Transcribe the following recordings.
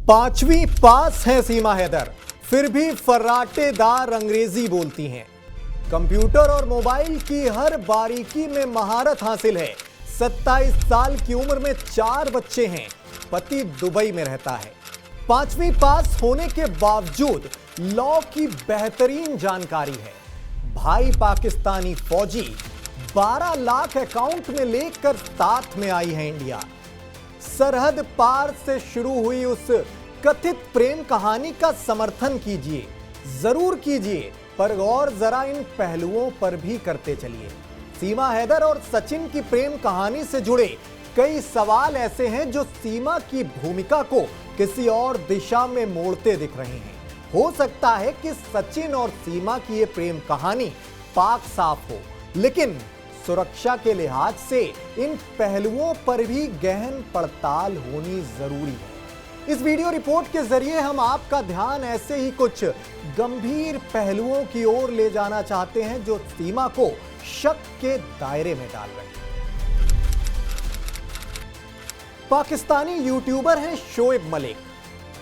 पांचवी पास है सीमा हैदर, फिर भी फर्राटेदार अंग्रेजी बोलती हैं। कंप्यूटर और मोबाइल की हर बारीकी में महारत हासिल है। 27 साल की उम्र में 4 बच्चे हैं। पति दुबई में रहता है। पांचवी पास होने के बावजूद लॉ की बेहतरीन जानकारी है। भाई पाकिस्तानी फौजी 12 लाख अकाउंट में लेकर साथ में आई है इंडिया। सरहद पार से शुरू हुई उस कथित प्रेम कहानी का समर्थन कीजिए, जरूर कीजिए, पर गौर जरा इन पहलुओं पर भी करते चलिए। सीमा हैदर और सचिन की प्रेम कहानी से जुड़े कई सवाल ऐसे हैं जो सीमा की भूमिका को किसी और दिशा में मोड़ते दिख रहे हैं। हो सकता है कि सचिन और सीमा की ये प्रेम कहानी पाक साफ हो, लेकिन सुरक्षा के लिहाज से इन पहलुओं पर भी गहन पड़ताल होनी जरूरी है। इस वीडियो रिपोर्ट के जरिए हम आपका ध्यान ऐसे ही कुछ गंभीर पहलुओं की ओर ले जाना चाहते हैं जो सीमा को शक के दायरे में डाल रहे हैं। पाकिस्तानी यूट्यूबर हैं शोएब मलिक।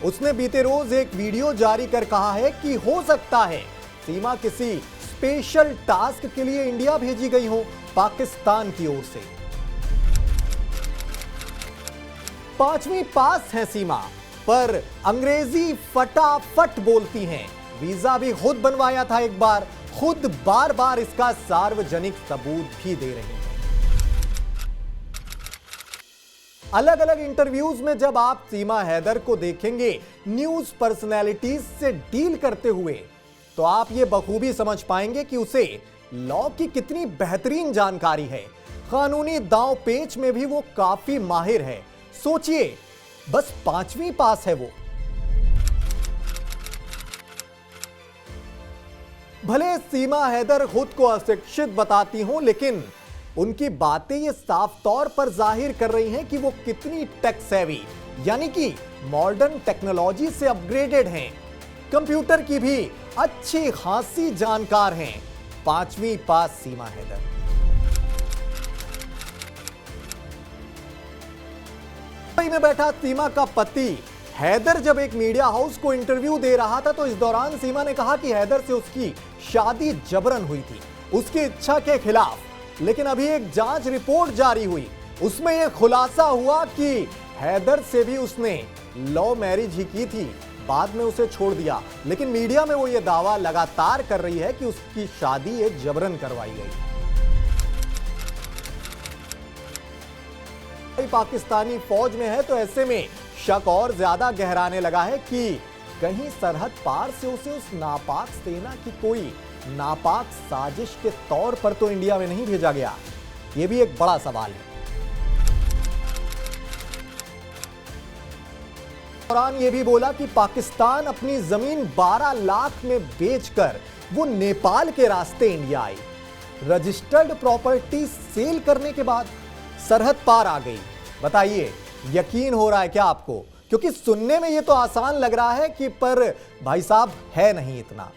उसने बीते रोज एक वीडियो जारी कर कहा है कि हो सकता है सीमा किसी स्पेशल टास्क के लिए इंडिया भेजी गई हो पाकिस्तान की ओर से। पांचवी पास है सीमा, पर अंग्रेजी फटाफट बोलती हैं। वीजा भी खुद बनवाया था एक बार, खुद बार बार इसका सार्वजनिक सबूत भी दे रही हैं। अलग अलग इंटरव्यूज में जब आप सीमा हैदर को देखेंगे न्यूज पर्सनैलिटीज से डील करते हुए, तो आप ये बखूबी समझ पाएंगे कि उसे लॉ की कितनी बेहतरीन जानकारी है। कानूनी दांव पेच में भी वो काफी माहिर है। सोचिए, बस पांचवी पास है वो। भले सीमा हैदर खुद को अशिक्षित बताती हों, लेकिन उनकी बातें ये साफ तौर पर जाहिर कर रही हैं कि वो कितनी टेक सेवी, यानी कि मॉडर्न टेक्नोलॉजी से अपग्रेडेड हैं। कंप्यूटर की भी अच्छी खासी जानकार हैं। पांचवी पास सीमा हैदर। दुबई में बैठा सीमा का पति हैदर जब एक मीडिया हाउस को इंटरव्यू दे रहा था, तो इस दौरान सीमा ने कहा कि हैदर से उसकी शादी जबरन हुई थी, उसकी इच्छा के खिलाफ। लेकिन अभी एक जांच रिपोर्ट जारी हुई, उसमें यह खुलासा हुआ कि हैदर से भी उसने लव मैरिज ही की थी, बाद में उसे छोड़ दिया। लेकिन मीडिया में वो ये दावा लगातार कर रही है कि उसकी शादी ये जबरन करवाई गई। पाकिस्तानी फौज में है, तो ऐसे में शक और ज्यादा गहराने लगा है कि कहीं सरहद पार से उसे उस नापाक सेना की कोई नापाक साजिश के तौर पर तो इंडिया में नहीं भेजा गया। यह भी एक बड़ा सवाल है। दौरान यह भी बोला कि पाकिस्तान अपनी जमीन 12 लाख में बेचकर वो नेपाल के रास्ते इंडिया आई। रजिस्टर्ड प्रॉपर्टी सेल करने के बाद सरहद पार आ गई। बताइए, यकीन हो रहा है क्या आपको? क्योंकि सुनने में ये तो आसान लग रहा है कि पर भाई साहब है नहीं इतना।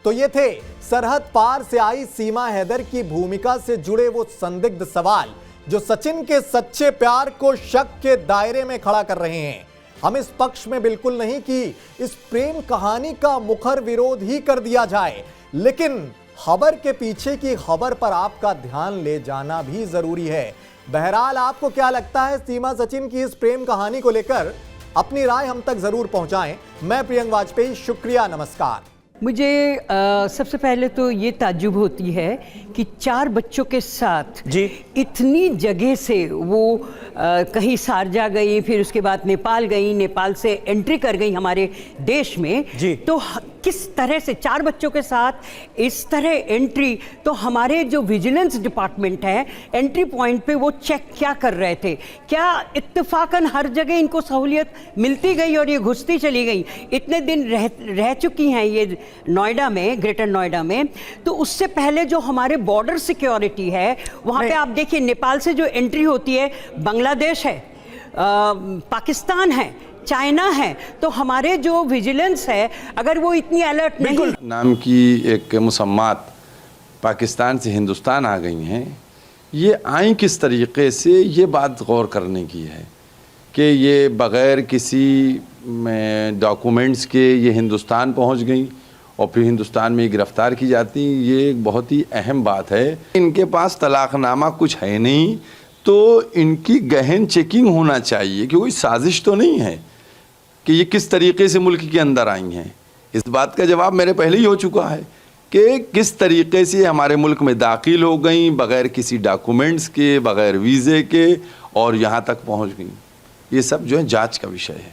तो ये थे सरहद पार से आई सीमा हैदर की भूमिका से जुड़े वो संदिग्ध सवाल जो सचिन के सच्चे प्यार को शक के दायरे में खड़ा कर रहे हैं। हम इस पक्ष में बिल्कुल नहीं कि इस प्रेम कहानी का मुखर विरोध ही कर दिया जाए, लेकिन खबर के पीछे की खबर पर आपका ध्यान ले जाना भी जरूरी है। बहरहाल, आपको क्या लगता है सीमा सचिन की इस प्रेम कहानी को लेकर? अपनी राय हम तक जरूर पहुंचाएं। मैं प्रियंक वाजपेयी, शुक्रिया, नमस्कार। मुझे सबसे पहले तो ये ताज्जुब होती है कि 4 बच्चों के साथ जी इतनी जगह से वो कहीं शारजा गई, फिर उसके बाद नेपाल गई, नेपाल से एंट्री कर गई हमारे देश में जी। तो किस तरह से 4 बच्चों के साथ इस तरह एंट्री, तो हमारे जो विजिलेंस डिपार्टमेंट है एंट्री पॉइंट पे वो चेक क्या कर रहे थे? क्या इत्तेफाकन हर जगह इनको सहूलियत मिलती गई और ये घुसती चली गई? इतने दिन रह चुकी हैं ये नोएडा में, ग्रेटर नोएडा में। तो उससे पहले जो हमारे बॉर्डर सिक्योरिटी है वहाँ पे आप देखिए, नेपाल से जो एंट्री होती है, बांग्लादेश है, पाकिस्तान है, चाइना है, तो हमारे जो विजिलेंस है अगर वो इतनी अलर्ट नहीं। नाम की एक मुसम्मात पाकिस्तान से हिंदुस्तान आ गई हैं, ये आई किस तरीके से, ये बात गौर करने की है कि ये बग़ैर किसी डॉक्यूमेंट्स के ये हिंदुस्तान पहुंच गई और फिर हिंदुस्तान में गिरफ्तार की जाती, ये एक बहुत ही अहम बात है। इनके पास तलाकनामा कुछ है नहीं, तो इनकी गहन चेकिंग होना चाहिए कि कोई साजिश तो नहीं है कि ये किस तरीके से मुल्क के अंदर आई हैं। इस बात का जवाब मेरे पहले ही हो चुका है कि किस तरीके से हमारे मुल्क में दाखिल हो गई बग़ैर किसी डॉक्यूमेंट्स के, बग़ैर वीज़े के, और यहाँ तक पहुँच गई। ये सब जो है जांच का विषय है।